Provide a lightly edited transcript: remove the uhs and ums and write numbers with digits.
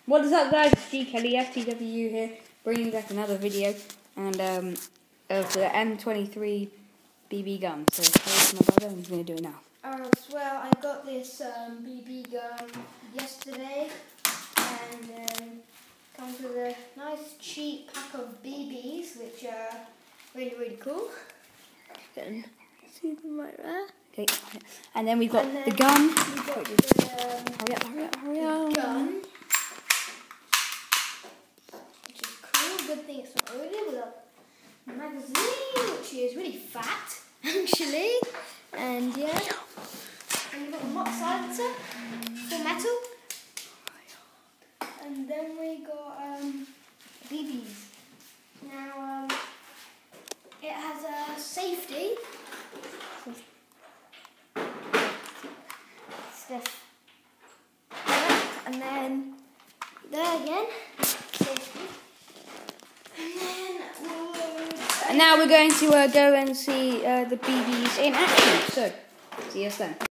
What is up, guys? It's GkellyFTW here, bringing back another video and of the M23 BB gun. So here's my brother, and he's going to do it now. Well, I got this BB gun yesterday, and comes with a nice cheap pack of BBs, which are really cool. You can see them right there. Okay, and then we've got the gun. Hurry up. Gun. Which is cool. Good thing it's not loaded with a magazine, which is really fat, actually. And yeah. And we've got the mock silencer for metal. And then we got BBs. Now it has a safety. Stuff. And then there again, safety. And now we're going to go and see the BBs in action. So, see us then.